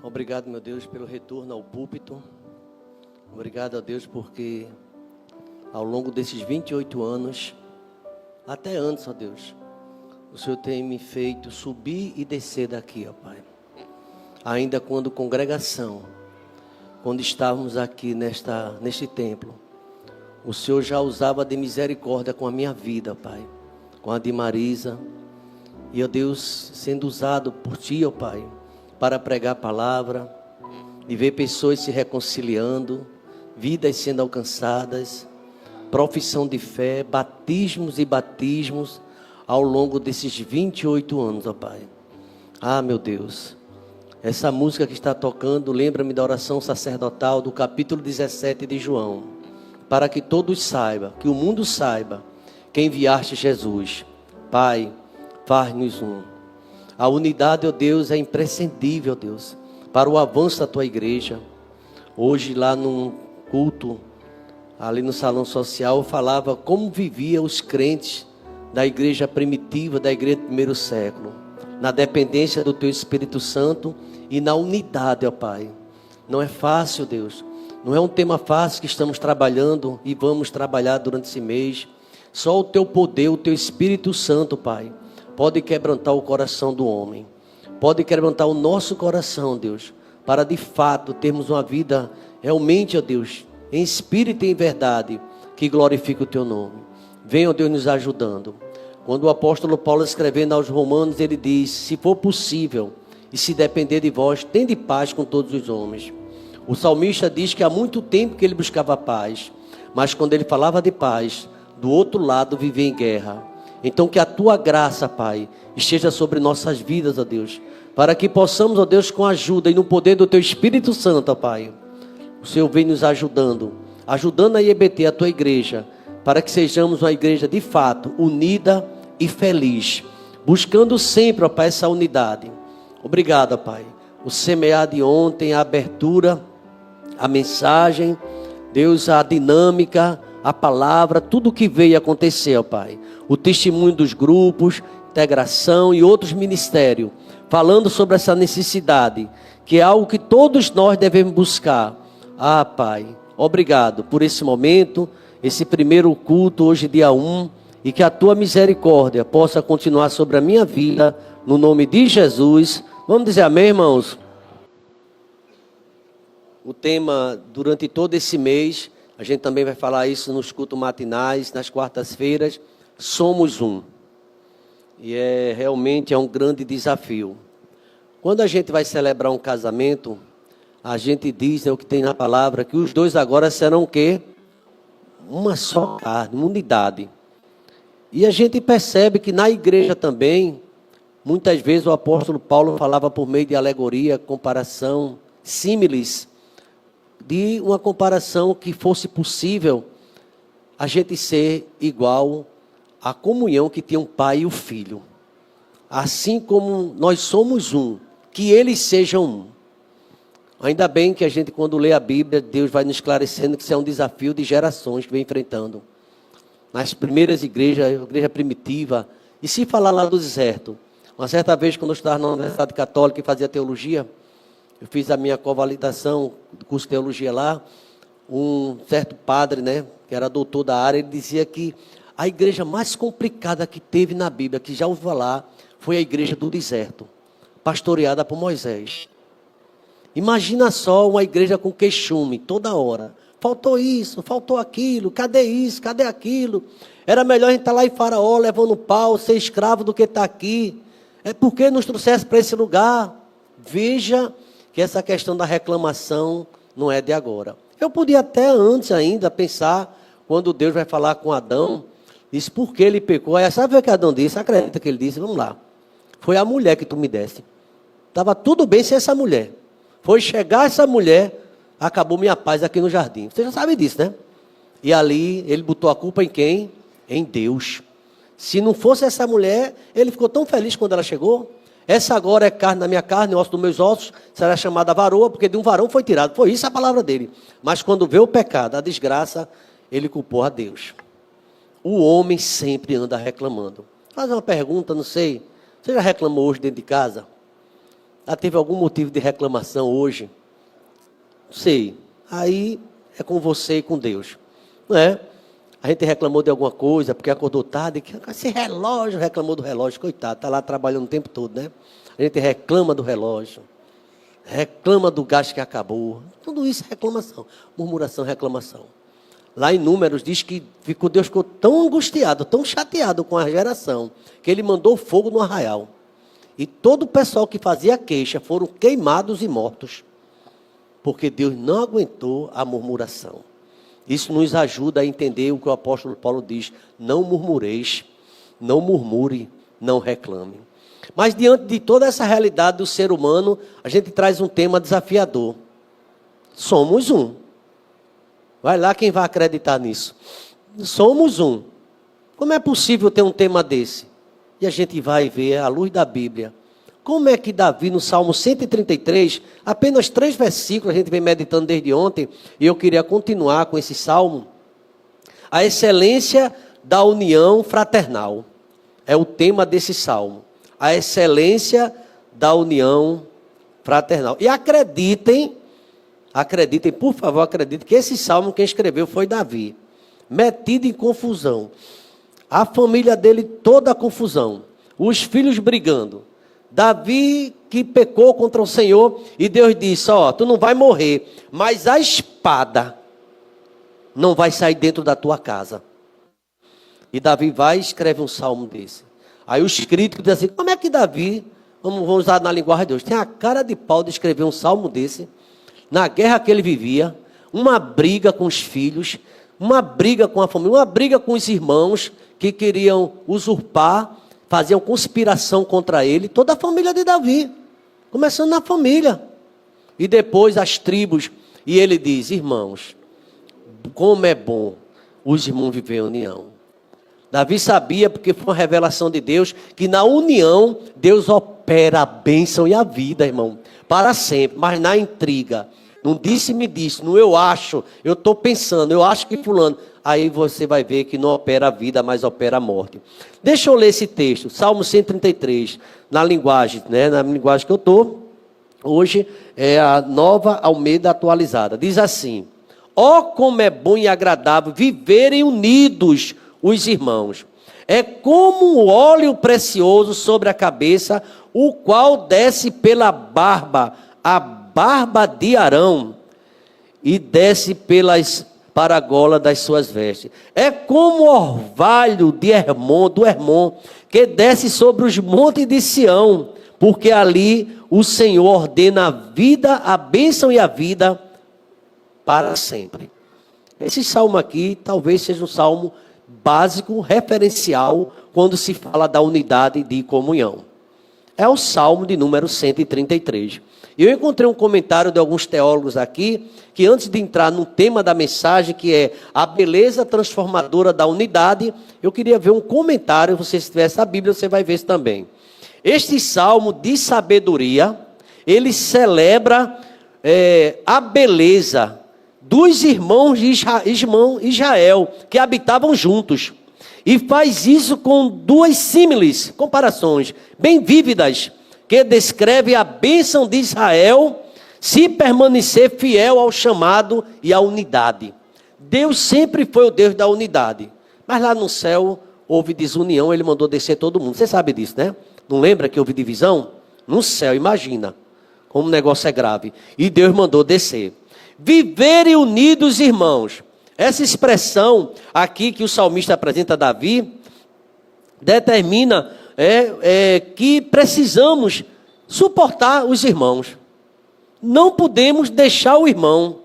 Obrigado, meu Deus, pelo retorno ao púlpito. Obrigado a Deus porque ao longo desses 28 anos, até antes, ó Deus, o Senhor tem me feito subir e descer daqui, ó Pai. Ainda quando congregação, quando estávamos aqui neste templo, o Senhor já usava de misericórdia com a minha vida, Pai, com a de Marisa. E, ó Deus, sendo usado por Ti, ó Pai, para pregar a palavra, e ver pessoas se reconciliando, vidas sendo alcançadas, profissão de fé, batismos e batismos, ao longo desses 28 anos, ó Pai. Ah, meu Deus, essa música que está tocando, lembra-me da oração sacerdotal do capítulo 17 de João, para que todos saibam, que o mundo saiba, que enviaste Jesus. Pai, faz-nos um. A unidade, ó Deus, é imprescindível, Deus, para o avanço da Tua igreja. Hoje, lá num culto, ali no salão social, eu falava como viviam os crentes da igreja primitiva, da igreja do primeiro século, na dependência do Teu Espírito Santo e na unidade, ó Pai. Não é fácil, Deus, não é um tema fácil que estamos trabalhando e vamos trabalhar durante esse mês. Só o Teu poder, o Teu Espírito Santo, Pai, pode quebrantar o coração do homem, pode quebrantar o nosso coração, Deus, para de fato termos uma vida realmente, ó Deus, em espírito e em verdade, que glorifique o Teu nome. Venha, ó Deus, nos ajudando. Quando o apóstolo Paulo, escrevendo aos Romanos, ele diz: se for possível e se depender de vós, tende paz com todos os homens. O salmista diz que há muito tempo que ele buscava paz, mas quando ele falava de paz, do outro lado vivia em guerra. Então que a Tua graça, Pai, esteja sobre nossas vidas, ó Deus, para que possamos, ó Deus, com a ajuda e no poder do Teu Espírito Santo, ó Pai, o Senhor vem nos ajudando a IEBT, a Tua igreja, para que sejamos uma igreja de fato unida e feliz, buscando sempre, ó Pai, essa unidade. Obrigado, ó Pai, o semear de ontem, a abertura, a mensagem, Deus, a dinâmica, a palavra, tudo que veio acontecer, ó Pai, o testemunho dos grupos, integração e outros ministérios, falando sobre essa necessidade, que é algo que todos nós devemos buscar. Ah, Pai, obrigado por esse momento, esse primeiro culto, hoje dia 1, e que a Tua misericórdia possa continuar sobre a minha vida, no nome de Jesus. Vamos dizer amém, irmãos? O tema durante todo esse mês, a gente também vai falar isso nos cultos matinais, nas quartas-feiras, somos um. E realmente é um grande desafio. Quando a gente vai celebrar um casamento, a gente diz, o que tem na palavra, que os dois agora serão o quê? Uma só carne, uma unidade. E a gente percebe que na igreja também, muitas vezes o apóstolo Paulo falava por meio de alegoria, comparação, símiles, de uma comparação que fosse possível a gente ser igual à comunhão que tinha um pai e o filho. Assim como nós somos um, que eles sejam um. Ainda bem que a gente, quando lê a Bíblia, Deus vai nos esclarecendo que isso é um desafio de gerações que vem enfrentando. Nas primeiras igrejas, a igreja primitiva, e se falar lá do deserto. Uma certa vez, quando eu estava na Universidade Católica e fazia teologia, eu fiz a minha convalidação do curso de teologia lá, um certo padre, que era doutor da área, ele dizia que a igreja mais complicada que teve na Bíblia, que já ouviu falar, foi a igreja do deserto, pastoreada por Moisés. Imagina só uma igreja com queixume toda hora. Faltou isso, faltou aquilo, cadê isso, cadê aquilo? Era melhor a gente estar lá em Faraó, levando pau, ser escravo do que estar aqui. É porque nos trouxesse para esse lugar. Veja que essa questão da reclamação não é de agora. Eu podia até antes ainda pensar, quando Deus vai falar com Adão, disse por que ele pecou. Aí sabe o que Adão disse? Acredita que ele disse? Vamos lá. Foi a mulher que tu me deste. Estava tudo bem sem essa mulher. Foi chegar essa mulher, acabou minha paz aqui no jardim. Você já sabe disso, né? E ali, ele botou a culpa em quem? Em Deus. Se não fosse essa mulher, ele ficou tão feliz quando ela chegou. Essa agora é carne da minha carne, osso dos meus ossos, será chamada varoa, porque de um varão foi tirado. Foi isso a palavra dele. Mas quando vê o pecado, a desgraça, ele culpou a Deus. O homem sempre anda reclamando. Faz uma pergunta, não sei. Você já reclamou hoje dentro de casa? Já teve algum motivo de reclamação hoje? Não sei. Aí é com você e com Deus. Não é? A gente reclamou de alguma coisa, porque acordou tarde. Esse relógio, reclamou do relógio. Coitado, está lá trabalhando o tempo todo, né? A gente reclama do relógio. Reclama do gás que acabou. Tudo isso é reclamação. Murmuração, reclamação. Lá em Números diz que Deus ficou tão angustiado, tão chateado com a geração, que ele mandou fogo no arraial. E todo o pessoal que fazia queixa foram queimados e mortos. Porque Deus não aguentou a murmuração. Isso nos ajuda a entender o que o apóstolo Paulo diz. Não murmureis, não murmure, não reclame. Mas diante de toda essa realidade do ser humano, a gente traz um tema desafiador. Somos um. Vai lá quem vai acreditar nisso. Somos um. Como é possível ter um tema desse? E a gente vai ver, à luz da Bíblia, como é que Davi, no Salmo 133, apenas 3 versículos, a gente vem meditando desde ontem, e eu queria continuar com esse Salmo. A excelência da união fraternal é o tema desse Salmo. A excelência da união fraternal. E acreditem, por favor, acreditem que esse Salmo quem escreveu foi Davi. Metido em confusão. A família dele toda a confusão. Os filhos brigando. Davi que pecou contra o Senhor e Deus disse, tu não vai morrer, mas a espada não vai sair dentro da tua casa. E Davi vai e escreve um salmo desse. Aí os críticos dizem assim, como é que Davi, vamos usar na linguagem de Deus, tem a cara de pau de escrever um salmo desse, na guerra que ele vivia, uma briga com os filhos, uma briga com a família, uma briga com os irmãos que queriam usurpar, faziam conspiração contra ele, toda a família de Davi, começando na família. E depois as tribos, e ele diz, irmãos, como é bom os irmãos viver em união. Davi sabia, porque foi uma revelação de Deus, que na união, Deus opera a bênção e a vida, irmão, para sempre, mas na intriga. Não disse-me disse, não eu acho, eu estou pensando, eu acho que fulano. Aí você vai ver que não opera a vida, mas opera a morte. Deixa eu ler esse texto, Salmo 133, na linguagem que eu estou. Hoje é a Nova Almeida atualizada. Diz assim, como é bom e agradável viverem unidos os irmãos. É como um óleo precioso sobre a cabeça, o qual desce pela barba, a barba de Arão, e desce para a gola das suas vestes. É como o orvalho do Hermon, que desce sobre os montes de Sião, porque ali o Senhor ordena a vida, a bênção e a vida para sempre. Esse salmo aqui talvez seja um salmo básico, referencial, quando se fala da unidade de comunhão. É o salmo de número 133. Eu encontrei um comentário de alguns teólogos aqui, que antes de entrar no tema da mensagem, que é a beleza transformadora da unidade, eu queria ver um comentário, se você tiver essa Bíblia, você vai ver isso também. Este salmo de sabedoria, ele celebra a beleza dos irmãos de Israel, que habitavam juntos. E faz isso com 2 símiles, comparações, bem vívidas, que descreve a bênção de Israel se permanecer fiel ao chamado e à unidade. Deus sempre foi o Deus da unidade. Mas lá no céu houve desunião, ele mandou descer todo mundo. Você sabe disso, né? Não lembra que houve divisão? No céu, imagina como o negócio é grave. E Deus mandou descer. Viverem unidos, irmãos. Essa expressão aqui que o salmista apresenta a Davi, determina que precisamos suportar os irmãos. Não podemos deixar o irmão.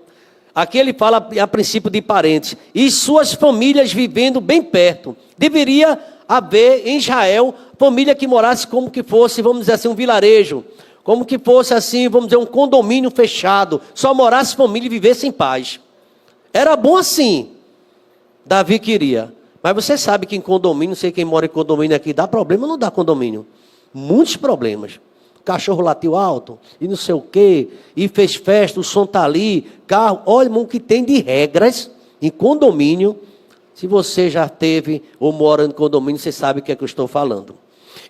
Aqui ele fala a princípio de parentes. E suas famílias vivendo bem perto. Deveria haver em Israel família que morasse como que fosse, vamos dizer assim, um vilarejo. Como que fosse assim, vamos dizer, um condomínio fechado. Só morasse família e vivesse em paz. Era bom assim. Davi queria. Mas você sabe que em condomínio, não sei quem mora em condomínio aqui, dá problema ou não dá condomínio? Muitos problemas. Cachorro latiu alto, e não sei o quê, e fez festa, o som está ali, carro. Olha, irmão, que tem de regras em condomínio. Se você já teve ou mora em condomínio, você sabe o que é que eu estou falando.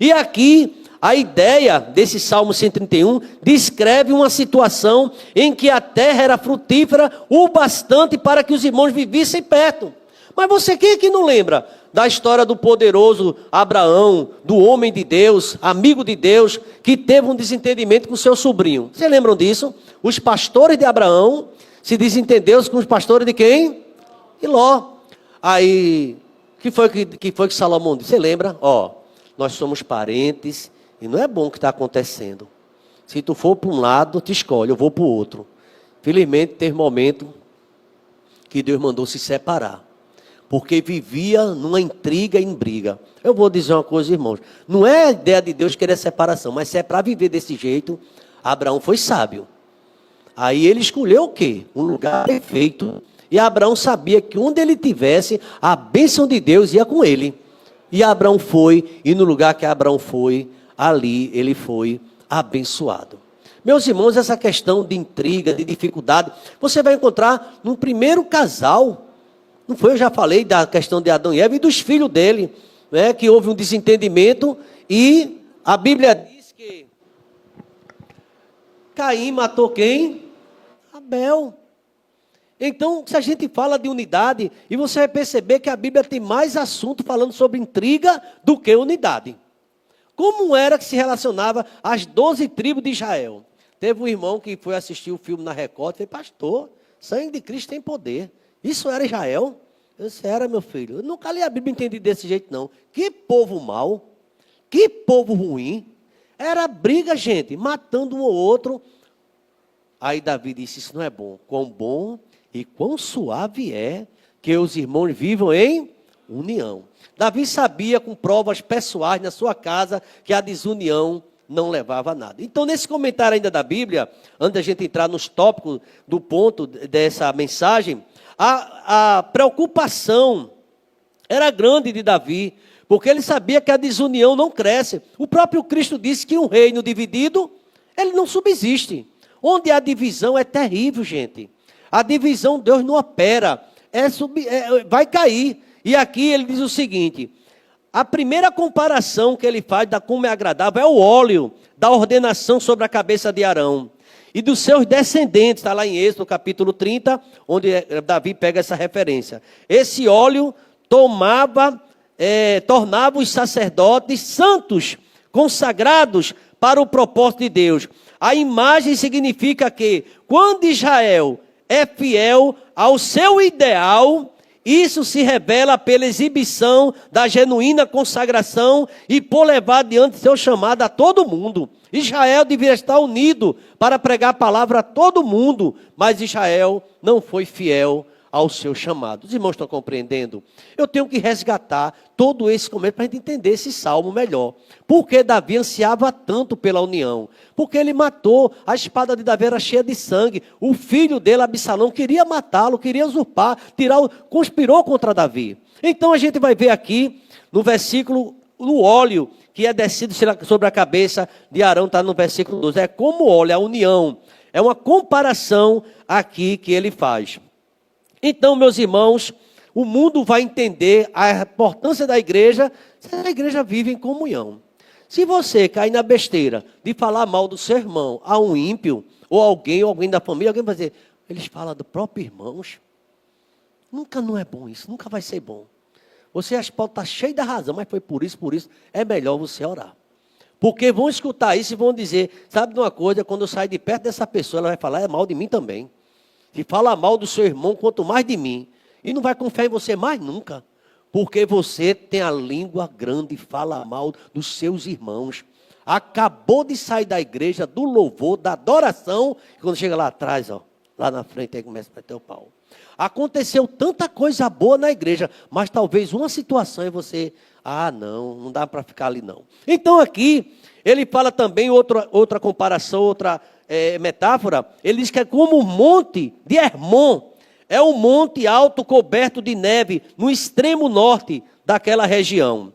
E aqui, a ideia desse Salmo 131 descreve uma situação em que a terra era frutífera o bastante para que os irmãos vivessem perto. Mas você, quem é que não lembra da história do poderoso Abraão, do homem de Deus, amigo de Deus, que teve um desentendimento com seu sobrinho? Vocês lembram disso? Os pastores de Abraão se desentenderam com os pastores de quem? De Ló. Aí, que foi que Salomão disse? Você lembra? Nós somos parentes e não é bom o que está acontecendo. Se tu for para um lado, te escolhe, eu vou para o outro. Felizmente, teve momento que Deus mandou se separar. Porque vivia numa intriga e em briga. Eu vou dizer uma coisa, irmãos. Não é a ideia de Deus querer separação, mas se é para viver desse jeito, Abraão foi sábio. Aí ele escolheu o quê? Um lugar perfeito. E Abraão sabia que onde ele tivesse, a bênção de Deus ia com ele. E Abraão foi, e no lugar que Abraão foi, ali ele foi abençoado. Meus irmãos, essa questão de intriga, de dificuldade, você vai encontrar no primeiro casal. Não foi, eu já falei da questão de Adão e Eva e dos filhos dele, né, que houve um desentendimento e a Bíblia diz que Caim matou quem? Abel. Então, se a gente fala de unidade, e você vai perceber que a Bíblia tem mais assunto falando sobre intriga do que unidade. Como era que se relacionava as 12 tribos de Israel? Teve um irmão que foi assistir o filme na Record e falou: pastor, sangue de Cristo tem poder. Isso era Israel? Eu disse: era, meu filho. Eu nunca li a Bíblia e entendi desse jeito, não. Que povo mau, que povo ruim. Era briga, gente, matando um ou outro. Aí Davi disse: isso não é bom. Quão bom e quão suave é que os irmãos vivam em união. Davi sabia, com provas pessoais na sua casa, que a desunião não levava a nada. Então, nesse comentário ainda da Bíblia, antes da gente entrar nos tópicos do ponto dessa mensagem, a preocupação era grande de Davi, porque ele sabia que a desunião não cresce. O próprio Cristo disse que um reino dividido, ele não subsiste. Onde há divisão é terrível, gente. A divisão Deus não opera, vai cair. E aqui ele diz o seguinte: a primeira comparação que ele faz da como é agradável é o óleo da ordenação sobre a cabeça de Arão e dos seus descendentes. Está lá em Êxodo capítulo 30, onde Davi pega essa referência. Esse óleo tornava os sacerdotes santos, consagrados para o propósito de Deus. A imagem significa que quando Israel é fiel ao seu ideal, isso se revela pela exibição da genuína consagração e por levar diante seu chamado a todo mundo. Israel deveria estar unido para pregar a palavra a todo mundo, mas Israel não foi fiel ao seu chamado. Os irmãos estão compreendendo? Eu tenho que resgatar todo esse começo para a gente entender esse salmo melhor. Por que Davi ansiava tanto pela união? Porque ele matou, a espada de Davi era cheia de sangue. O filho dele, Absalão, queria matá-lo, queria usurpar, conspirou contra Davi. Então a gente vai ver aqui no versículo, no óleo que é descido sobre a cabeça de Arão, está no versículo 12. É como óleo, a união. É uma comparação aqui que ele faz. Então, meus irmãos, o mundo vai entender a importância da igreja se a igreja vive em comunhão. Se você cair na besteira de falar mal do seu irmão a um ímpio, ou alguém da família, alguém vai dizer: eles falam do próprio irmãos. Nunca não é bom isso, nunca vai ser bom. Você pode estar cheio da razão, mas foi por isso, é melhor você orar. Porque vão escutar isso e vão dizer: sabe de uma coisa, quando eu sair de perto dessa pessoa, ela vai falar mal de mim também. Se fala mal do seu irmão, quanto mais de mim. E não vai confiar em você mais nunca. Porque você tem a língua grande e fala mal dos seus irmãos. Acabou de sair da igreja, do louvor, da adoração. E quando chega lá atrás, lá na frente, aí começa a meter o pau. Aconteceu tanta coisa boa na igreja, mas talvez uma situação e você: não dá para ficar ali não. Então aqui, ele fala também outra comparação, outra metáfora. Ele diz que é como o monte de Hermon. É um monte alto coberto de neve no extremo norte daquela região.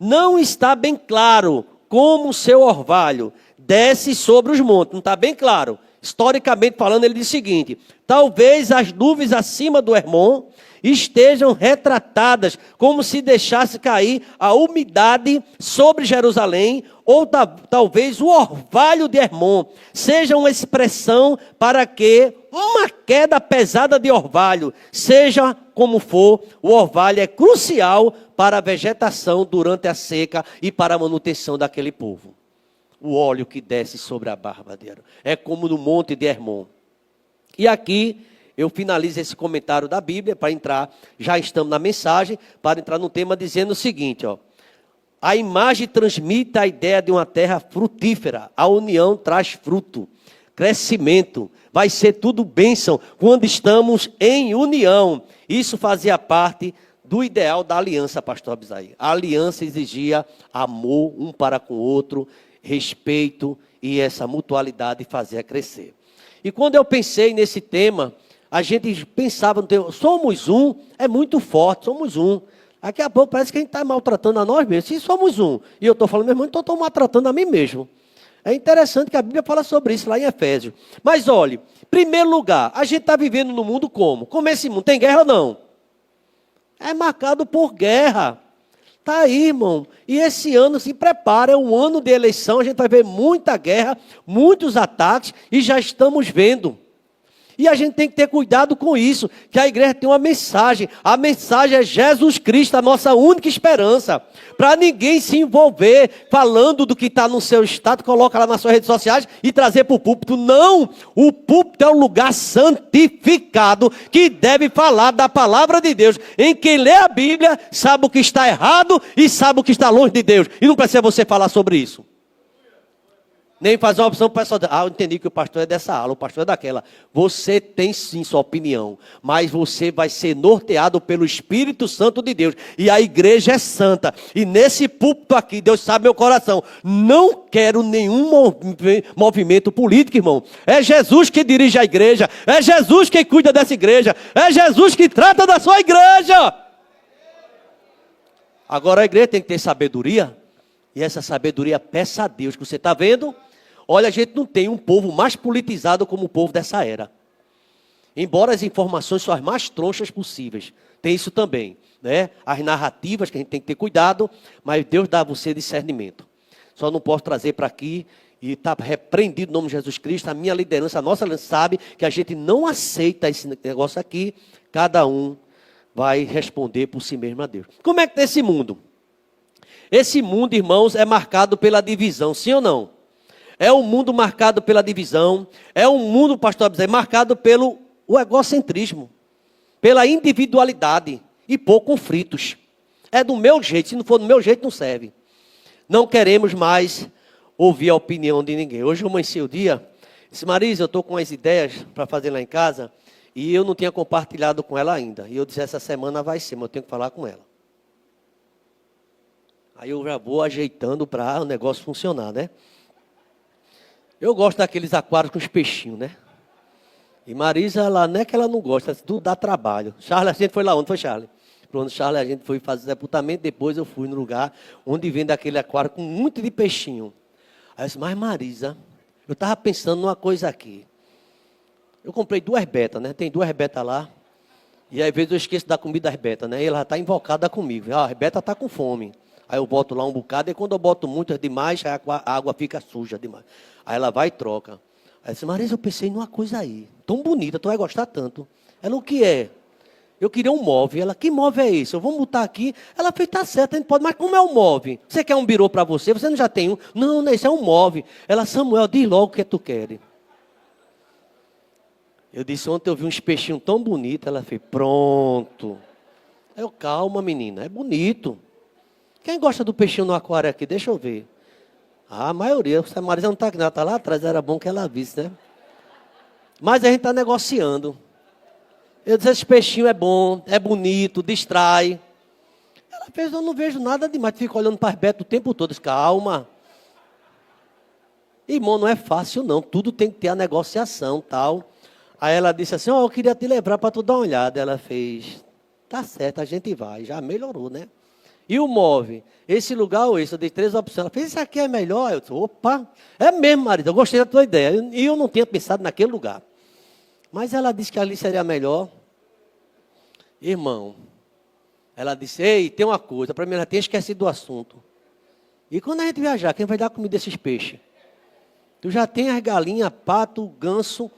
Não está bem claro como o seu orvalho desce sobre os montes. Não está bem claro. Historicamente falando, ele diz o seguinte: talvez as nuvens acima do Hermon estejam retratadas como se deixasse cair a umidade sobre Jerusalém, ou talvez o orvalho de Hermon seja uma expressão para que uma queda pesada de orvalho, seja como for, o orvalho é crucial para a vegetação durante a seca e para a manutenção daquele povo. O óleo que desce sobre a barba dele é como no monte de Hermon. E aqui eu finalizo esse comentário da Bíblia para entrar, já estamos na mensagem, para entrar no tema dizendo o seguinte, ó. A imagem transmite a ideia de uma terra frutífera. A união traz fruto, crescimento. Vai ser tudo bênção quando estamos em união. Isso fazia parte do ideal da aliança, pastor Abisaí. A aliança exigia amor um para com o outro, respeito e essa mutualidade fazia crescer. E quando eu pensei nesse tema, a gente pensava, somos um, é muito forte, somos um. Daqui a pouco parece que a gente está maltratando a nós mesmos. Se somos um, e eu estou falando, meu irmão, então estou maltratando a mim mesmo. É interessante que a Bíblia fala sobre isso lá em Efésios. Mas olhe, em primeiro lugar, a gente está vivendo no mundo como? Como esse mundo? Tem guerra ou não? É marcado por guerra. Está aí, irmão. E esse ano se prepara, é um ano de eleição, a gente vai ver muita guerra, muitos ataques, e já estamos vendo. E a gente tem que ter cuidado com isso, que a igreja tem uma mensagem. A mensagem é Jesus Cristo, a nossa única esperança. Para ninguém se envolver falando do que está no seu estado, coloca lá nas suas redes sociais e trazer para o púlpito. Não, o púlpito é um lugar santificado que deve falar da palavra de Deus. Em quem lê a Bíblia sabe o que está errado e sabe o que está longe de Deus. E não precisa você falar sobre isso. Nem fazer uma opção para o pessoal. Eu entendi que o pastor é dessa ala, o pastor é daquela. Você tem sim sua opinião, mas você vai ser norteado pelo Espírito Santo de Deus. E a igreja é santa. E nesse púlpito aqui, Deus sabe meu coração. Não quero nenhum movimento político, irmão. É Jesus que dirige a igreja. É Jesus que cuida dessa igreja. É Jesus que trata da sua igreja. Agora a igreja tem que ter sabedoria. E essa sabedoria peça a Deus, que você está vendo. Olha, a gente não tem um povo mais politizado como o povo dessa era. Embora as informações são as mais tronchas possíveis. Tem isso também, né? As narrativas que a gente tem que ter cuidado, mas Deus dá a você discernimento. Só não posso trazer para aqui e está repreendido no nome de Jesus Cristo. A minha liderança, a nossa liderança sabe que a gente não aceita esse negócio aqui. Cada um vai responder por si mesmo a Deus. Como é que está esse mundo? Esse mundo, irmãos, é marcado pela divisão, sim ou não? É um mundo marcado pela divisão, é um mundo, pastor Abisai, marcado pelo egocentrismo, pela individualidade e por conflitos. É do meu jeito, se não for do meu jeito não serve. Não queremos mais ouvir a opinião de ninguém. Hoje eu amanheci o dia, disse, Marisa, eu estou com as ideias para fazer lá em casa, e eu não tinha compartilhado com ela ainda. E eu disse, essa semana vai ser, mas eu tenho que falar com ela. Aí eu já vou ajeitando para o negócio funcionar, né? Eu gosto daqueles aquários com os peixinhos, né? E Marisa, ela não é que ela não gosta, tudo dá trabalho. Charles, a gente foi lá onde foi, Charles? Pronto, Charles, a gente foi fazer sepultamento, depois eu fui no lugar onde vende aquele aquário com muito de peixinho. Aí eu disse, mas Marisa, eu estava pensando numa coisa aqui. Eu comprei 2 betas, né? Tem 2 betas lá. E às vezes eu esqueço da comida das betas, né? E ela está invocada comigo. A beta está com fome. Aí eu boto lá um bocado, e quando eu boto muitas demais, a água fica suja demais. Aí ela vai e troca. Aí eu disse, Marisa, eu pensei numa coisa aí, tão bonita, tu vai gostar tanto. Ela, o que é? Eu queria um móvel. Ela, que móvel é esse? Eu vou botar aqui. Ela fez, tá certo, a gente pode, mas como é um móvel? Você quer um birô para você? Você não já tem um? Não, não, esse é um móvel. Ela, Samuel, diz logo o que tu queres. Eu disse, ontem eu vi uns peixinhos tão bonitos. Ela fez, pronto. Eu, calma, menina, é bonito. Quem gosta do peixinho no aquário aqui? Deixa eu ver. A maioria. A Marisa não está aqui, ela está lá atrás. Era bom que ela visse, né? Mas a gente está negociando. Eu disse, esse peixinho é bom, é bonito, distrai. Ela fez, eu não vejo nada demais. Fica olhando para as betas o tempo todo. Disse, calma. Irmão, não é fácil não. Tudo tem que ter a negociação, tal. Aí ela disse assim, eu queria te levar para tu dar uma olhada. Ela fez, tá certo, a gente vai. Já melhorou, né? e o move, esse lugar ou esse, eu dei 3 opções. Ela fez, isso aqui é melhor. Eu disse, opa, é mesmo, marido, eu gostei da tua ideia. E eu não tinha pensado naquele lugar. Mas ela disse que ali seria melhor. Irmão, ela disse, ei, tem uma coisa, para mim ela tinha esquecido do assunto. E quando a gente viajar, quem vai dar comida desses peixes? Tu já tem as galinhas, pato, ganso,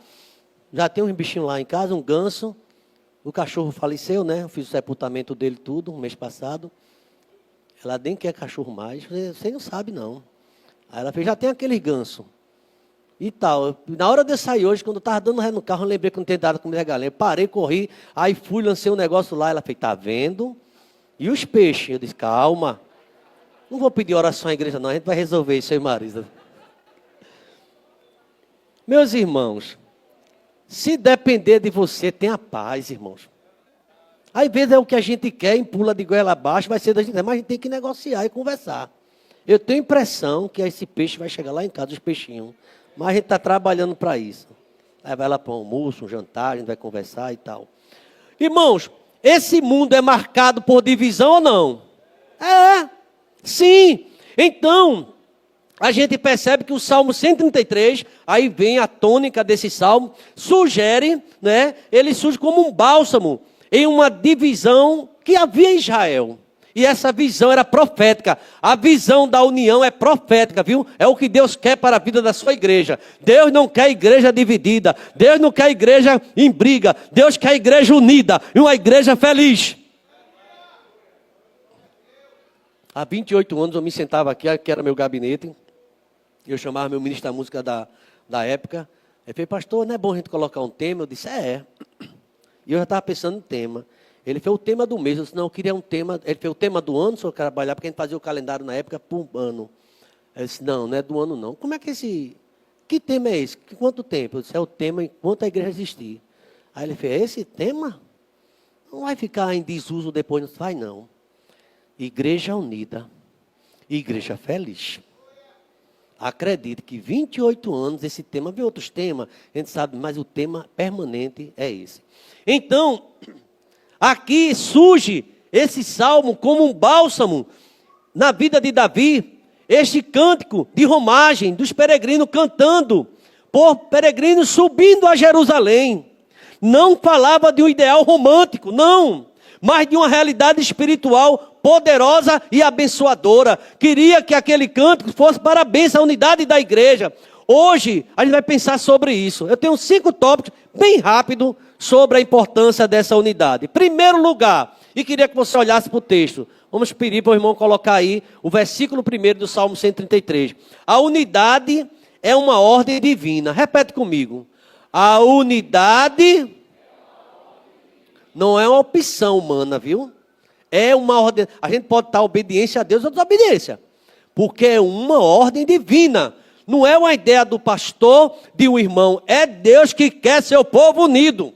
já tem uns bichinhos lá em casa, um ganso. O cachorro faleceu, né? Eu fiz o sepultamento dele tudo, um mês passado. Ela nem quer cachorro mais. Você não sabe, não. Aí ela fez, já tem aquele ganso. E tal. Na hora de eu sair hoje, quando eu estava dando ré no carro, eu lembrei que não tinha dado comida galinha. Eu parei, corri, aí fui, lancei um negócio lá. Ela fez, tá vendo? E os peixes? Eu disse, calma. Não vou pedir oração à igreja, não. A gente vai resolver isso aí, Marisa. Meus irmãos, se depender de você, tenha paz, irmãos. Às vezes é o que a gente quer, empula de goela abaixo, vai ser da gente, mas a gente tem que negociar e conversar. Eu tenho a impressão que esse peixe vai chegar lá em casa, os peixinhos. Mas a gente está trabalhando para isso. Aí vai lá para um almoço, um jantar, a gente vai conversar e tal. Irmãos, esse mundo é marcado por divisão ou não? É, sim. Então, a gente percebe que o Salmo 133, aí vem a tônica desse salmo, sugere, né? Ele surge como um bálsamo em uma divisão que havia em Israel. E essa visão era profética. A visão da união é profética, viu? É o que Deus quer para a vida da sua igreja. Deus não quer igreja dividida. Deus não quer igreja em briga. Deus quer igreja unida e uma igreja feliz. Há 28 anos eu me sentava aqui, que era meu gabinete. Eu chamava meu ministro da música da época. Ele falou, pastor, não é bom a gente colocar um tema? Eu disse, é. E eu já estava pensando no tema. Ele fez o tema do mês. Eu disse, não, eu queria um tema. Ele fez o tema do ano, só trabalhar, porque a gente fazia o calendário na época por ano. Ele disse, não, não é do ano não. Como é que esse... Que tema é esse? Quanto tempo? Eu disse, é o tema enquanto a igreja existir. Aí ele fez, esse tema? Não vai ficar em desuso depois, não vai não. Igreja unida. Igreja feliz. Acredite que 28 anos esse tema, vê outros temas, a gente sabe, mas o tema permanente é esse. Então, aqui surge esse salmo como um bálsamo na vida de Davi, este cântico de romagem dos peregrinos cantando, por peregrinos subindo a Jerusalém. Não falava de um ideal romântico, não, mas de uma realidade espiritual poderosa e abençoadora. Queria que aquele cântico fosse para a bênção, a unidade da igreja. Hoje, a gente vai pensar sobre isso. Eu tenho 5 tópicos, bem rápido, sobre a importância dessa unidade. Primeiro lugar, e queria que você olhasse para o texto. Vamos pedir para o irmão colocar aí o versículo 1 do Salmo 133. A unidade é uma ordem divina. Repete comigo. A unidade não é uma opção humana, viu? É uma ordem. A gente pode estar obediência a Deus ou desobediência. Porque é uma ordem divina. Não é uma ideia do pastor, de um irmão. É Deus que quer seu povo unido.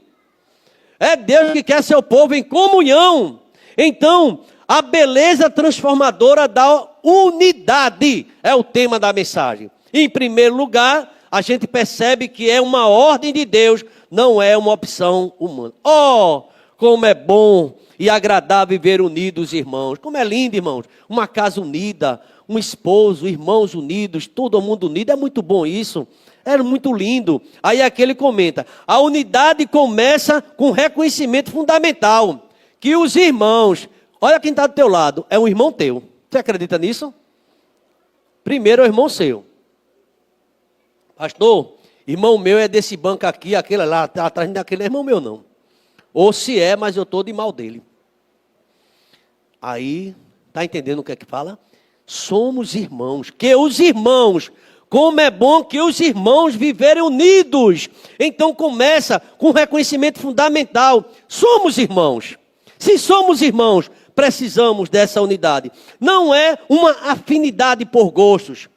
É Deus que quer seu povo em comunhão. Então, a beleza transformadora da unidade é o tema da mensagem. Em primeiro lugar, a gente percebe que é uma ordem de Deus, não é uma opção humana. Oh, como é bom e agradável viver unidos, irmãos. Como é lindo, irmãos. Uma casa unida, um esposo, irmãos unidos, todo mundo unido. É muito bom isso. É muito lindo. Aí aquele comenta. A unidade começa com reconhecimento fundamental. Que os irmãos... Olha quem está do teu lado. É um irmão teu. Você acredita nisso? Primeiro é o irmão seu. Pastor, irmão meu é desse banco aqui, aquele lá atrás daquele é irmão meu não. Ou se é, mas eu estou de mal dele. Aí, está entendendo o que é que fala? Somos irmãos. Que os irmãos, como é bom que os irmãos viverem unidos. Então começa com reconhecimento fundamental. Somos irmãos. Se somos irmãos, precisamos dessa unidade. Não é uma afinidade por gostos.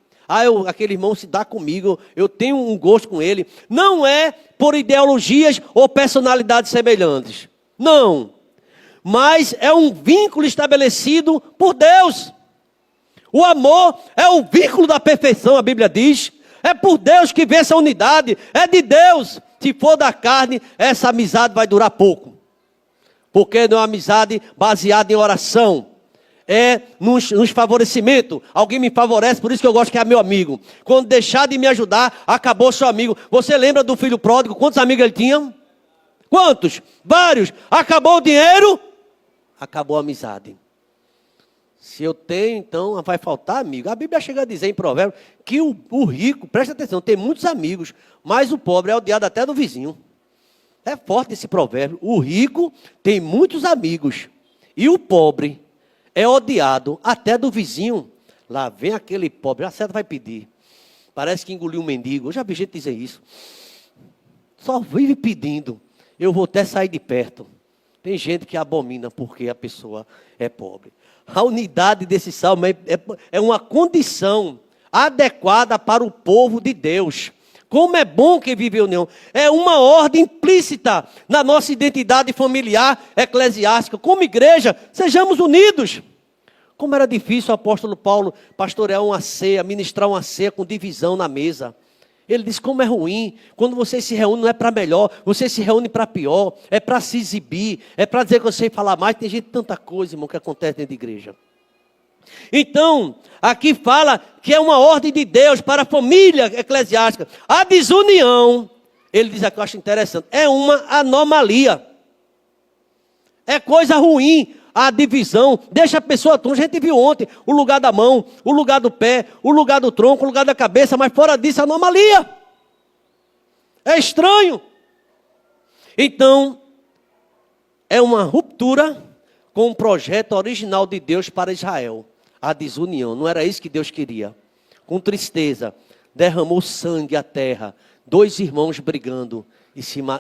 Aquele irmão se dá comigo, eu tenho um gosto com ele. Não é por ideologias ou personalidades semelhantes. Não. Mas é um vínculo estabelecido por Deus. O amor é o vínculo da perfeição, a Bíblia diz. É por Deus que vê essa unidade. É de Deus. Se for da carne, essa amizade vai durar pouco. Porque não é uma amizade baseada em oração. nos favorecimento. Alguém me favorece, por isso que eu gosto que é meu amigo. Quando deixar de me ajudar, acabou seu amigo. Você lembra do filho pródigo? Quantos amigos ele tinha? Quantos? Vários. Acabou o dinheiro, acabou a amizade. Se eu tenho, então vai faltar amigo. A Bíblia chega a dizer em Provérbios que o rico, presta atenção, tem muitos amigos, mas o pobre é odiado até do vizinho. É forte esse provérbio. O rico tem muitos amigos e o pobre é odiado até do vizinho. Lá vem aquele pobre, a certa vai pedir. Parece que engoliu um mendigo. Eu já vi gente dizer isso. Só vive pedindo. Eu vou até sair de perto. Tem gente que abomina porque a pessoa é pobre. A unidade desse salmo é uma condição adequada para o povo de Deus. Como é bom que vive a união. É uma ordem implícita na nossa identidade familiar, eclesiástica. Como igreja, sejamos unidos. Como era difícil o apóstolo Paulo pastorear uma ceia, ministrar uma ceia com divisão na mesa. Ele diz como é ruim, quando você se reúne não é para melhor, você se reúne para pior, é para se exibir, é para dizer que você falar mais. Tem gente, tanta coisa, irmão, que acontece dentro da igreja. Então, aqui fala que é uma ordem de Deus para a família eclesiástica. A desunião, ele diz aqui, eu acho interessante, é uma anomalia. É coisa ruim. A divisão, deixa a pessoa tronca. A gente viu ontem o lugar da mão, o lugar do pé, o lugar do tronco, o lugar da cabeça, mas fora disso é anomalia. É estranho. Então, é uma ruptura com o projeto original de Deus para Israel. A desunião, não era isso que Deus queria. Com tristeza, derramou sangue à terra, 2 irmãos brigando,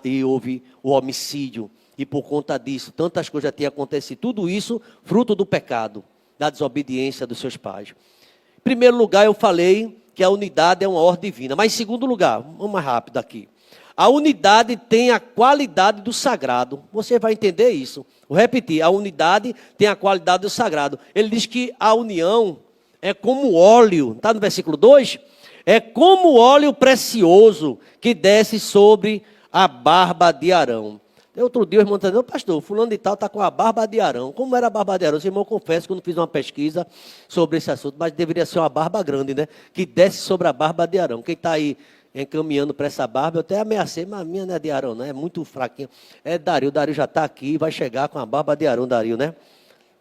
e houve o homicídio. E por conta disso, tantas coisas já tinham acontecido. Tudo isso, fruto do pecado, da desobediência dos seus pais. Em primeiro lugar, eu falei que a unidade é uma ordem divina. Mas em segundo lugar, vamos mais rápido aqui. A unidade tem a qualidade do sagrado. Você vai entender isso. Vou repetir, a unidade tem a qualidade do sagrado. Ele diz que a união é como óleo. Está no versículo 2? É como óleo precioso que desce sobre a barba de Arão. Outro dia o irmão está dizendo, pastor, fulano de tal está com a barba de Arão. Como era a barba de Arão? Esse irmão, confesso que eu não fiz uma pesquisa sobre esse assunto, mas deveria ser uma barba grande, né? Que desce sobre a barba de Arão. Quem está aí encaminhando para essa barba, eu até ameacei, mas a minha não é de Arão, né? É muito fraquinha. É Dario, Dario já está aqui, vai chegar com a barba de Arão, Dario, né?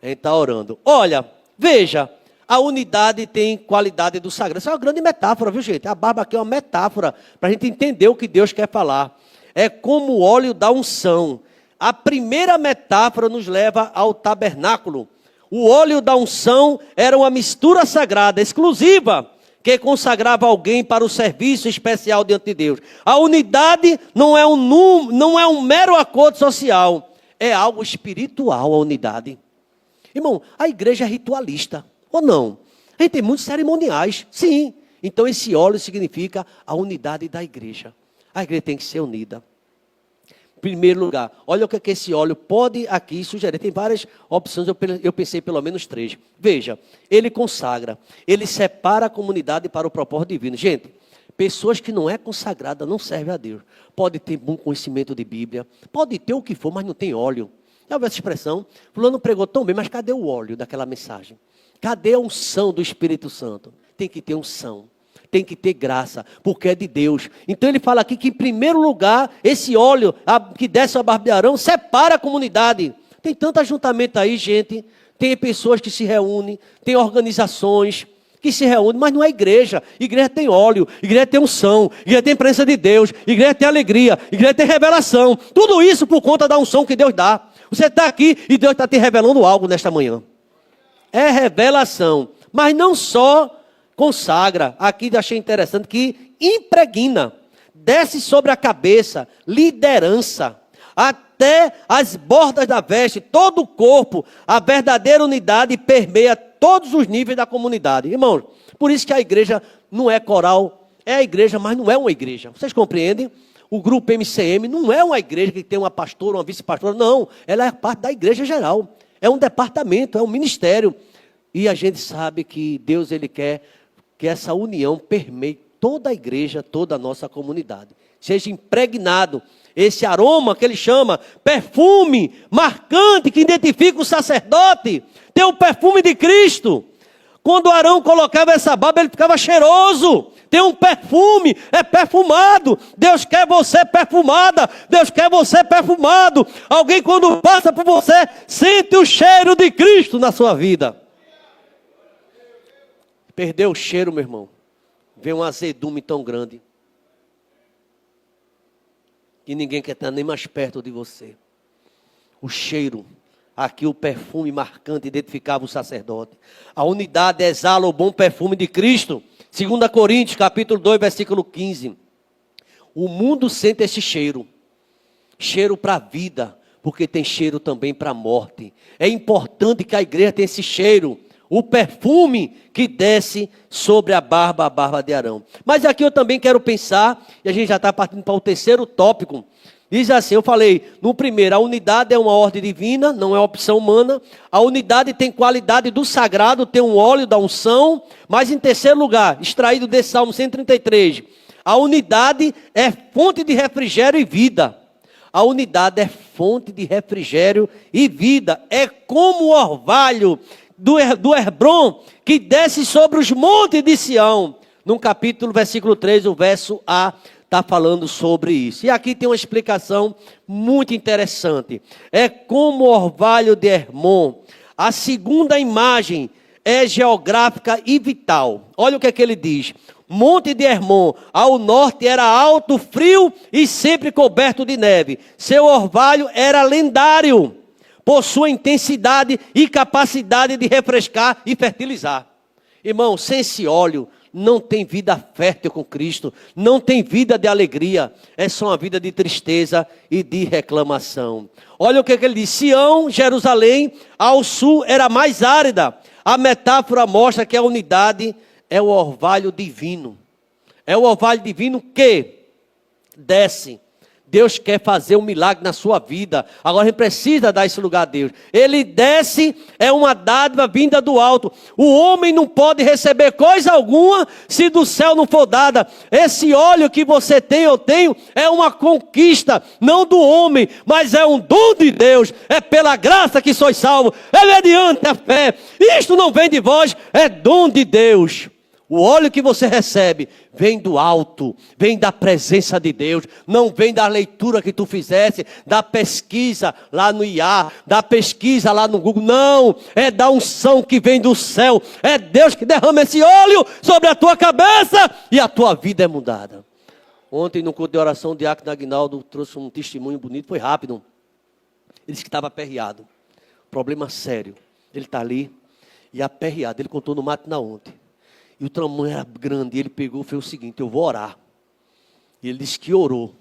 A gente está orando. Olha, veja, a unidade tem qualidade do sagrado. Isso é uma grande metáfora, viu, gente? A barba aqui é uma metáfora para a gente entender o que Deus quer falar. É como o óleo da unção. A primeira metáfora nos leva ao tabernáculo. O óleo da unção era uma mistura sagrada, exclusiva, que consagrava alguém para o serviço especial diante de Deus. A unidade não é um mero acordo social, é algo espiritual a unidade. Irmão, a igreja é ritualista, ou não? A gente tem muitos cerimoniais, sim. Então esse óleo significa a unidade da igreja. A igreja tem que ser unida. Em primeiro lugar, olha o que esse óleo pode aqui sugerir. Tem várias opções, eu pensei pelo menos 3. Veja, ele consagra, ele separa a comunidade para o propósito divino. Gente, pessoas que não é consagrada não servem a Deus. Pode ter bom conhecimento de Bíblia, pode ter o que for, mas não tem óleo. Já ouviu essa expressão? Fulano pregou tão bem, mas cadê o óleo daquela mensagem? Cadê a unção do Espírito Santo? Tem que ter unção. Tem que ter graça, porque é de Deus. Então ele fala aqui que em primeiro lugar, esse óleo que desce a barba de Arão, separa a comunidade. Tem tanto ajuntamento aí, gente. Tem pessoas que se reúnem, tem organizações que se reúnem, mas não é igreja. Igreja tem óleo, igreja tem unção, igreja tem presença de Deus, igreja tem alegria, igreja tem revelação. Tudo isso por conta da unção que Deus dá. Você está aqui e Deus está te revelando algo nesta manhã. É revelação, mas não só consagra, aqui achei interessante que impregna, desce sobre a cabeça, liderança, até as bordas da veste, todo o corpo, a verdadeira unidade permeia todos os níveis da comunidade. Irmãos, por isso que a igreja não é coral, é a igreja, mas não é uma igreja. Vocês compreendem? O grupo MCM não é uma igreja que tem uma pastora, uma vice-pastora, não, ela é parte da igreja geral, é um departamento, é um ministério. E a gente sabe que Deus, ele quer que essa união permeie toda a igreja, toda a nossa comunidade. Seja impregnado esse aroma que ele chama perfume marcante que identifica o sacerdote. Tem o perfume de Cristo. Quando Arão colocava essa barba, ele ficava cheiroso. Tem um perfume, é perfumado. Deus quer você perfumada. Deus quer você perfumado. Alguém quando passa por você, sente o cheiro de Cristo na sua vida. Perdeu o cheiro, meu irmão. Vem um azedume tão grande. Que ninguém quer estar nem mais perto de você. O cheiro. Aqui o perfume marcante identificava o sacerdote. A unidade exala o bom perfume de Cristo. 2 Coríntios, capítulo 2, versículo 15. O mundo sente esse cheiro. Cheiro para a vida, porque tem cheiro também para a morte. É importante que a igreja tenha esse cheiro. O perfume que desce sobre a barba de Arão. Mas aqui eu também quero pensar, e a gente já está partindo para o terceiro tópico. Diz assim, eu falei, no primeiro, a unidade é uma ordem divina, não é opção humana. A unidade tem qualidade do sagrado, tem um óleo da unção. Mas em terceiro lugar, extraído desse Salmo 133, a unidade é fonte de refrigério e vida. A unidade é fonte de refrigério e vida. É como o orvalho do Hebrom que desce sobre os montes de Sião. No capítulo, versículo 3, o verso A, está falando sobre isso. E aqui tem uma explicação muito interessante. É como o orvalho de Hermon. A segunda imagem é geográfica e vital. Olha o que é que ele diz. Monte de Hermon, ao norte era alto, frio e sempre coberto de neve. Seu orvalho era lendário, por sua intensidade e capacidade de refrescar e fertilizar. Irmão, sem esse óleo, não tem vida fértil com Cristo, não tem vida de alegria, é só uma vida de tristeza e de reclamação. Olha o que ele diz, Sião, Jerusalém, ao sul era mais árida. A metáfora mostra que a unidade é o orvalho divino. É o orvalho divino que desce. Deus quer fazer um milagre na sua vida. Agora a gente precisa dar esse lugar a Deus. Ele desce, é uma dádiva vinda do alto. O homem não pode receber coisa alguma se do céu não for dada. Esse óleo que você tem, eu tenho, é uma conquista, não do homem, mas é um dom de Deus. É pela graça que sois salvos, é mediante a fé. Isto não vem de vós, é dom de Deus. O óleo que você recebe vem do alto, vem da presença de Deus, não vem da leitura que tu fizesse, da pesquisa lá no IA, da pesquisa lá no Google, não, é da unção que vem do céu, é Deus que derrama esse óleo sobre a tua cabeça e a tua vida é mudada. Ontem no culto de oração o diácono Aguinaldo trouxe um testemunho bonito, foi rápido, ele disse que estava aperreado, problema sério, ele está ali e aperreado, ele contou no Mato na ontem. E o tamanho era grande, e ele pegou e fez o seguinte, eu vou orar. E ele disse que orou.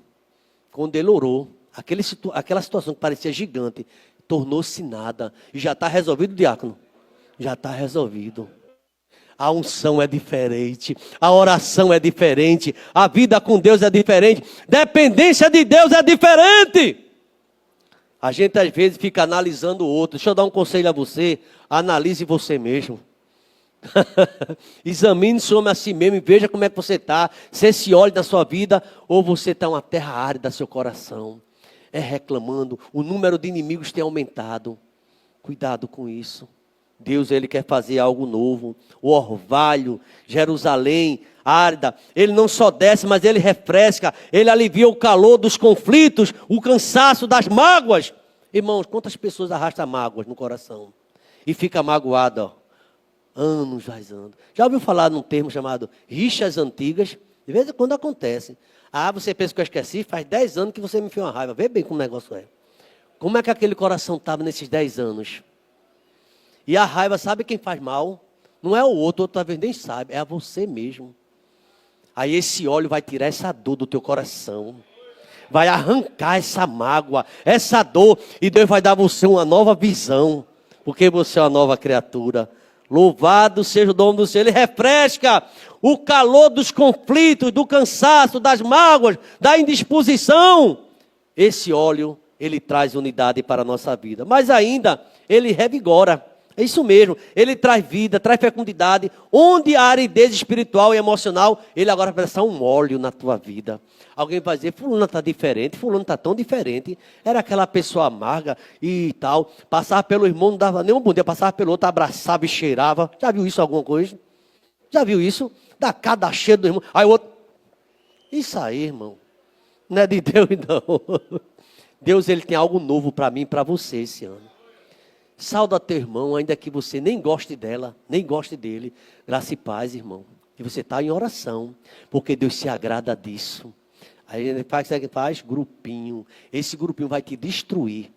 Quando ele orou, aquela situação que parecia gigante, tornou-se nada. E já está resolvido, diácono? Já está resolvido. A unção é diferente, a oração é diferente, a vida com Deus é diferente, dependência de Deus é diferente. A gente às vezes fica analisando o outro. Deixa eu dar um conselho a você, analise você mesmo. Examine-se a si mesmo e veja como é que você está. Se esse óleo da sua vida ou você está uma terra árida, seu coração é reclamando, o número de inimigos tem aumentado. Cuidado com isso. Deus, Ele quer fazer algo novo. O orvalho, Jerusalém, árida, Ele não só desce, mas Ele refresca. Ele alivia o calor dos conflitos, o cansaço das mágoas. Irmãos, quantas pessoas arrastam mágoas no coração e fica magoada, ó, anos, 10 anos. Já ouviu falar num termo chamado rixas antigas? De vez em quando acontece. Ah, você pensa que eu esqueci? Faz 10 anos que você me fez uma raiva. Vê bem como o negócio é. Como é que aquele coração estava nesses 10 anos? E a raiva, sabe quem faz mal? Não é o outro talvez nem sabe, é a você mesmo. Aí esse óleo vai tirar essa dor do teu coração. Vai arrancar essa mágoa, essa dor. E Deus vai dar a você uma nova visão. Porque você é uma nova criatura. Louvado seja o nome do Senhor. Ele refresca o calor dos conflitos, do cansaço, das mágoas, da indisposição. Esse óleo, ele traz unidade para a nossa vida. Mas ainda, ele revigora. É isso mesmo. Ele traz vida, traz fecundidade. Onde há aridez espiritual e emocional, ele agora vai passar um óleo na tua vida. Alguém vai dizer, fulano está diferente, fulano está tão diferente. Era aquela pessoa amarga e tal. Passava pelo irmão, não dava nem um bom dia. Passava pelo outro, abraçava e cheirava. Já viu isso alguma coisa? Já viu isso? Da cada cheiro do irmão. Aí o outro... Isso aí, irmão. Não é de Deus, não. Deus, ele tem algo novo para mim e para você esse ano. Sauda teu irmão, ainda que você nem goste dela, nem goste dele. Graça e paz, irmão. E você está em oração, porque Deus se agrada disso. Aí ele faz grupinho. Esse grupinho vai te destruir.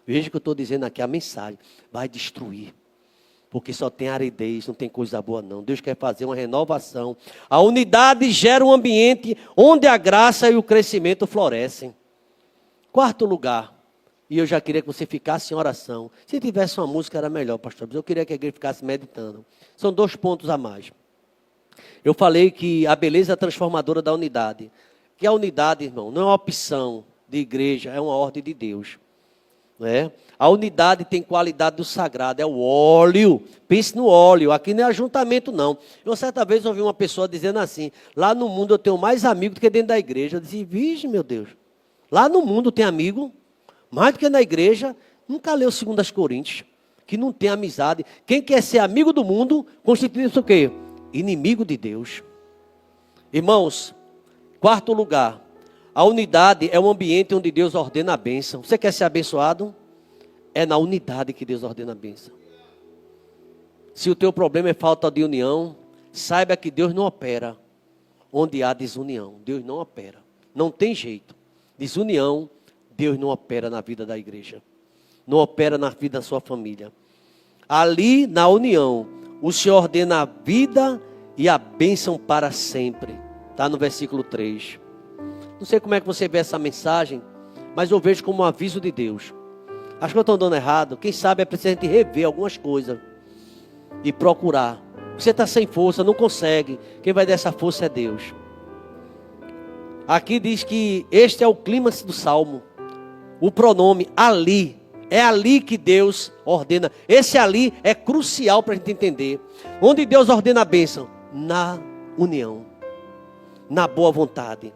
Veja o que eu estou dizendo aqui, a mensagem. Vai destruir. Porque só tem aridez, não tem coisa boa não. Deus quer fazer uma renovação. A unidade gera um ambiente onde a graça e o crescimento florescem. Quarto lugar. E eu já queria que você ficasse em oração. Se tivesse uma música era melhor, pastor. Mas eu queria que a igreja ficasse meditando. São 2 pontos a mais. Eu falei que a beleza transformadora da unidade. Que a unidade, irmão, não é uma opção de igreja, é uma ordem de Deus. Não é? A unidade tem qualidade do sagrado, é o óleo. Pense no óleo, aqui não é ajuntamento não. Eu certa vez ouvi uma pessoa dizendo assim, lá no mundo eu tenho mais amigos do que dentro da igreja. Eu disse, vixe meu Deus, lá no mundo tem amigo, mais do que na igreja. Nunca leu 2 Coríntios, que não tem amizade. Quem quer ser amigo do mundo, constitui-se o quê? Inimigo de Deus. Irmãos, quarto lugar. A unidade é um ambiente onde Deus ordena a bênção. Você quer ser abençoado? É na unidade que Deus ordena a bênção. Se o teu problema é falta de união, saiba que Deus não opera onde há desunião. Deus não opera. Não tem jeito. Desunião, Deus não opera na vida da igreja. Não opera na vida da sua família. Ali, na união, o Senhor ordena a vida e a bênção para sempre. Está no versículo 3. Não sei como é que você vê essa mensagem, mas eu vejo como um aviso de Deus. Acho que eu estou dando errado. Quem sabe é preciso a gente rever algumas coisas e procurar. Você está sem força, não consegue. Quem vai dar essa força é Deus. Aqui diz que este é o clímax do Salmo. O pronome ali. É ali que Deus ordena. Esse ali é crucial para a gente entender. Onde Deus ordena a bênção? Na união. Na boa vontade.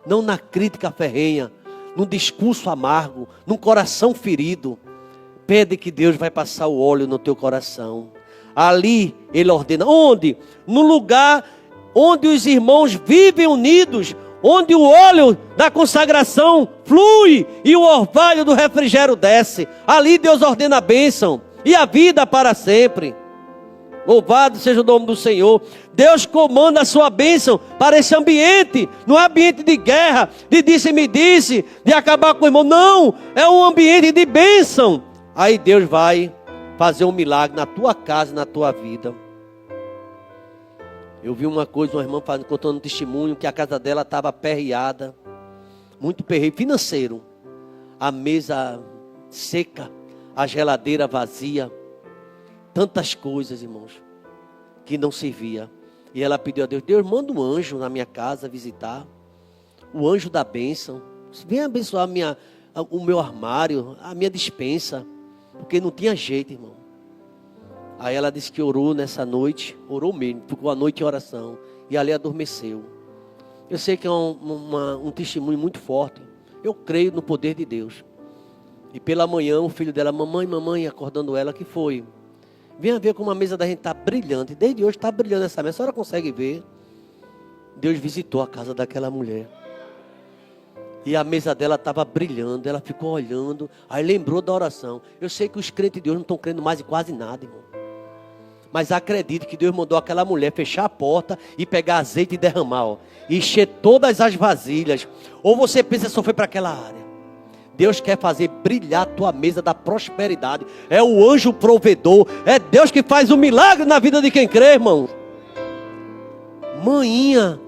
Não na crítica ferrenha, num discurso amargo, num coração ferido. Pede que Deus vai passar o óleo no teu coração. Ali Ele ordena. Onde? No lugar onde os irmãos vivem unidos, onde o óleo da consagração flui e o orvalho do refrigério desce. Ali Deus ordena a bênção e a vida para sempre. Louvado seja o nome do Senhor. Deus comanda a sua bênção para esse ambiente. Não é ambiente de guerra, de disse-me-disse, de acabar com o irmão. Não, é um ambiente de bênção. Aí Deus vai fazer um milagre na tua casa, na tua vida. Eu vi uma coisa, uma irmã contando um testemunho, que a casa dela estava aperreada. Muito perreio financeiro. A mesa seca, a geladeira vazia. Tantas coisas, irmãos, que não servia. E ela pediu a Deus, Deus, manda um anjo na minha casa visitar. O anjo da bênção. Vem abençoar o meu armário, a minha despensa. Porque não tinha jeito, irmão. Aí ela disse que orou nessa noite. Orou mesmo, ficou a noite em oração. E ali adormeceu. Eu sei que é um testemunho muito forte. Eu creio no poder de Deus. E pela manhã o filho dela, mamãe, acordando ela, que foi... Venha ver como a mesa da gente está brilhante. Desde hoje está brilhando essa mesa. A senhora consegue ver? Deus visitou a casa daquela mulher. E a mesa dela estava brilhando. Ela ficou olhando. Aí lembrou da oração. Eu sei que os crentes de Deus não estão crendo mais em quase nada, irmão. Mas acredite que Deus mandou aquela mulher fechar a porta e pegar azeite e derramar. Ó, e encher todas as vasilhas. Ou você pensa que só foi para aquela área. Deus quer fazer brilhar a tua mesa da prosperidade. É o anjo provedor. É Deus que faz o milagre na vida de quem crê, irmão. Maninha,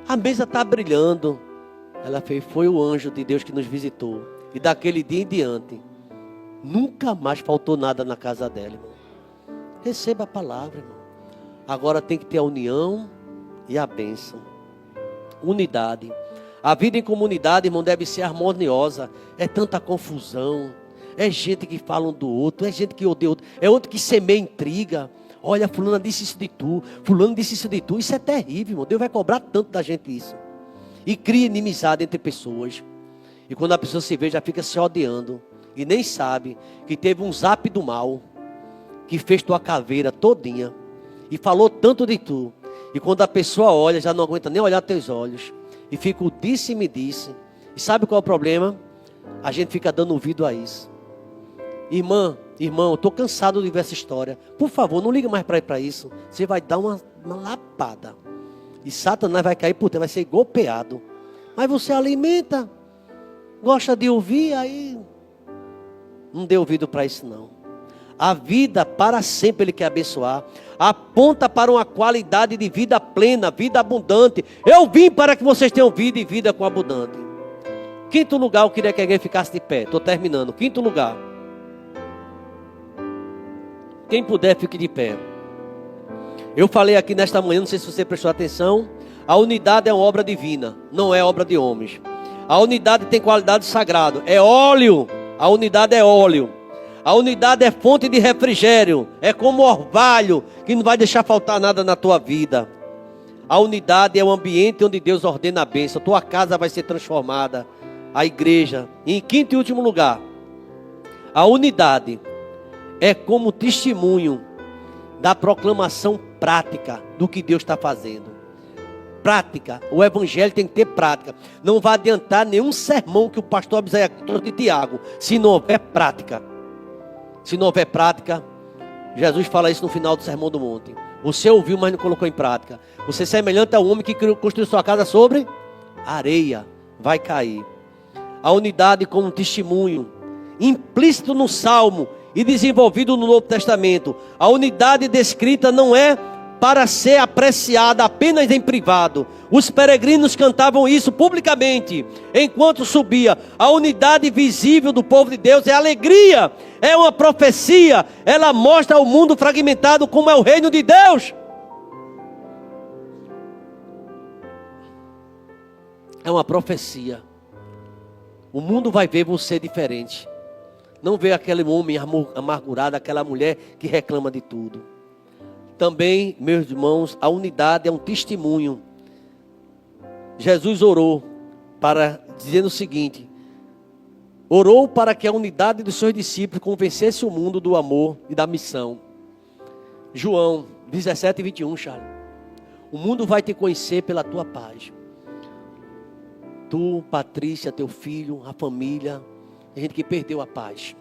a mesa está brilhando. Ela fez, foi o anjo de Deus que nos visitou. E daquele dia em diante, nunca mais faltou nada na casa dela, irmão. Receba a palavra, irmão. Agora tem que ter a união e a bênção. Unidade. A vida em comunidade, irmão, deve ser harmoniosa. É tanta confusão, é gente que fala um do outro, é gente que odeia outro, é outro que semeia intriga. Olha, fulano disse isso de tu, fulano disse isso de tu. Isso é terrível, irmão. Deus vai cobrar tanto da gente isso. E cria inimizade entre pessoas. E quando a pessoa se vê, já fica se odiando. E nem sabe que teve um zap do mal, que fez tua caveira todinha. E falou tanto de tu. E quando a pessoa olha, já não aguenta nem olhar teus olhos. E fica o disse-me disse. E sabe qual é o problema? A gente fica dando ouvido a isso. Irmão, eu estou cansado de ver essa história. Por favor, não liga mais para isso. Você vai dar uma lapada. E Satanás vai cair por terra, vai ser golpeado. Mas você alimenta, gosta de ouvir, aí não dê ouvido para isso não. A vida para sempre Ele quer abençoar. Aponta para uma qualidade de vida plena, vida abundante. Eu vim para que vocês tenham vida e vida com abundante. Quinto lugar, eu queria que alguém ficasse de pé. Estou terminando. Quinto lugar. Quem puder, fique de pé. Eu falei aqui nesta manhã, não sei se você prestou atenção. A unidade é uma obra divina, não é obra de homens. A unidade tem qualidade sagrada. É óleo. A unidade é óleo. A unidade é fonte de refrigério. É como orvalho que não vai deixar faltar nada na tua vida. A unidade é o ambiente onde Deus ordena a bênção. Tua casa vai ser transformada. A igreja. E em quinto e último lugar, a unidade é como testemunho da proclamação prática do que Deus está fazendo. Prática. O evangelho tem que ter prática. Não vai adiantar nenhum sermão que o pastor Abisaia trouxe de Tiago, se não houver prática. Se não houver prática, Jesus fala isso no final do Sermão do Monte. Você ouviu, mas não colocou em prática. Você é semelhante ao homem que construiu sua casa sobre areia. Vai cair. A unidade como testemunho, implícito no Salmo e desenvolvido no Novo Testamento. A unidade descrita não é para ser apreciada apenas em privado. Os peregrinos cantavam isso publicamente enquanto subia. A unidade visível do povo de Deus é alegria, é uma profecia. Ela mostra ao mundo fragmentado como é o reino de Deus. É uma profecia. O mundo vai ver você diferente. Não vê aquele homem amargurado, aquela mulher que reclama de tudo. Também, meus irmãos, a unidade é um testemunho. Jesus orou dizendo o seguinte: orou para que a unidade dos seus discípulos convencesse o mundo do amor e da missão. João 17 e 21, Charles. O mundo vai te conhecer pela tua paz. Tu, Patrícia, teu filho, a família, a gente que perdeu a paz.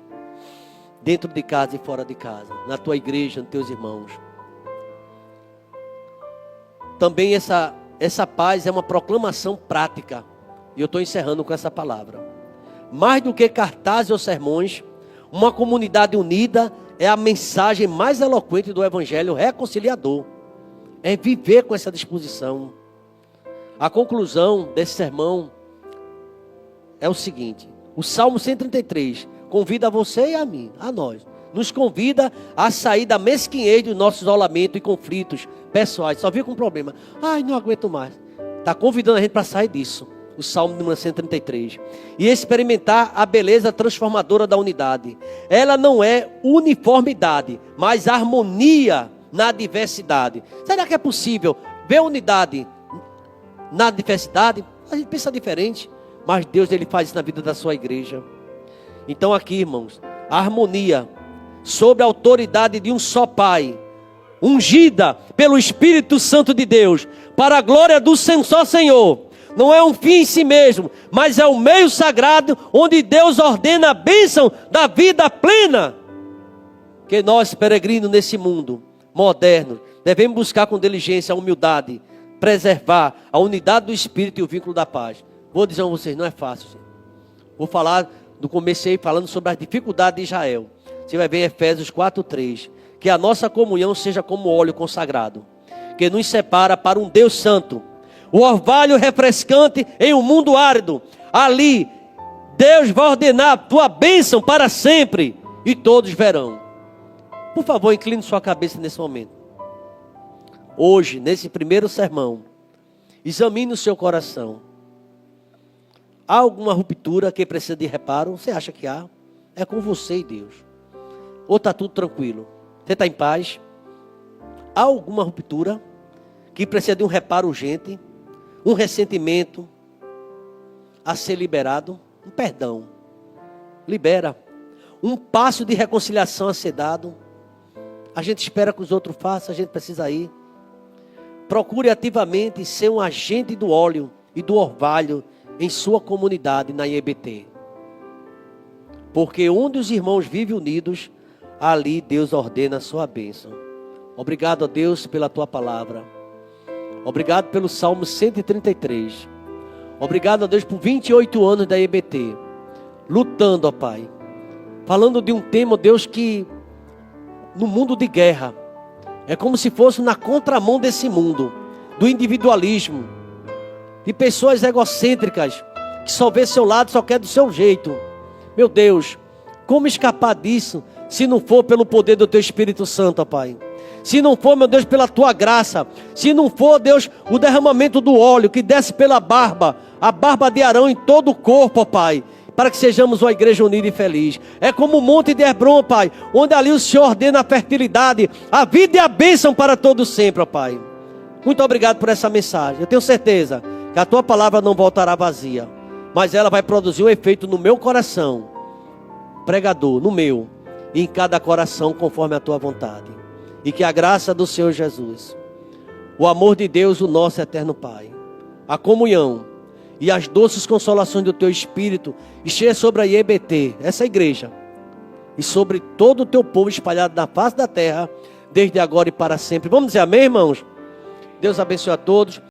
Dentro de casa e fora de casa. Na tua igreja, nos teus irmãos. Também essa paz é uma proclamação prática. E eu estou encerrando com essa palavra. Mais do que cartazes ou sermões, uma comunidade unida é a mensagem mais eloquente do evangelho reconciliador. É viver com essa disposição. A conclusão desse sermão é o seguinte: o Salmo 133 convida a você e a mim, a nós, nos convida a sair da mesquinhez do nosso isolamento e conflitos pessoais. Só viu com um problema. Ai, não aguento mais. Está convidando a gente para sair disso. O Salmo número 133. E experimentar a beleza transformadora da unidade. Ela não é uniformidade, mas harmonia na diversidade. Será que é possível ver unidade na diversidade? A gente pensa diferente, mas Deus ele faz isso na vida da sua igreja. Então aqui, irmãos, a harmonia sob a autoridade de um só Pai, ungida pelo Espírito Santo de Deus, para a glória do só Senhor. Não é um fim em si mesmo, mas é o meio sagrado onde Deus ordena a bênção da vida plena. Que nós, peregrinos nesse mundo moderno, devemos buscar com diligência a humildade, preservar a unidade do Espírito e o vínculo da paz. Vou dizer a vocês, não é fácil. Gente. Vou falar do começo aí, falando sobre as dificuldades de Israel. Você vai ver em Efésios 4:3. Que a nossa comunhão seja como óleo consagrado, que nos separa para um Deus santo. O orvalho refrescante em um mundo árido. Ali, Deus vai ordenar a tua bênção para sempre. E todos verão. Por favor, incline sua cabeça nesse momento. Hoje, nesse primeiro sermão, examine o seu coração. Há alguma ruptura que precisa de reparo? Você acha que há? É com você e Deus. Ou está tudo tranquilo? Você está em paz? Há alguma ruptura que precisa de um reparo urgente? Um ressentimento a ser liberado? Um perdão. Libera. Um passo de reconciliação a ser dado. A gente espera que os outros façam, a gente precisa ir. Procure ativamente ser um agente do óleo e do orvalho em sua comunidade na IEBT. Porque onde os irmãos vivem unidos, ali Deus ordena a sua bênção. Obrigado a Deus pela tua palavra. Obrigado pelo Salmo 133. Obrigado a Deus por 28 anos da IEBT. Lutando, ó Pai. Falando de um tema, Deus, que no mundo de guerra, é como se fosse na contramão desse mundo, do individualismo, de pessoas egocêntricas, que só vê seu lado, só quer do seu jeito. Meu Deus, como escapar disso, se não for pelo poder do Teu Espírito Santo, ó Pai? Se não for, meu Deus, pela Tua graça, se não for, Deus, o derramamento do óleo que desce pela barba, a barba de Arão em todo o corpo, ó Pai, para que sejamos uma igreja unida e feliz. É como o Monte de Hebron, Pai, onde ali o Senhor ordena a fertilidade, a vida e a bênção para todos sempre, ó Pai. Muito obrigado por essa mensagem. Eu tenho certeza que a Tua palavra não voltará vazia, mas ela vai produzir um efeito no meu coração, pregador, no meu, e em cada coração conforme a Tua vontade. E que a graça do Senhor Jesus, o amor de Deus, o nosso eterno Pai, a comunhão e as doces consolações do Teu Espírito esteja sobre a IEBT, essa igreja, e sobre todo o Teu povo espalhado na face da terra, desde agora e para sempre. Vamos dizer amém, irmãos? Deus abençoe a todos.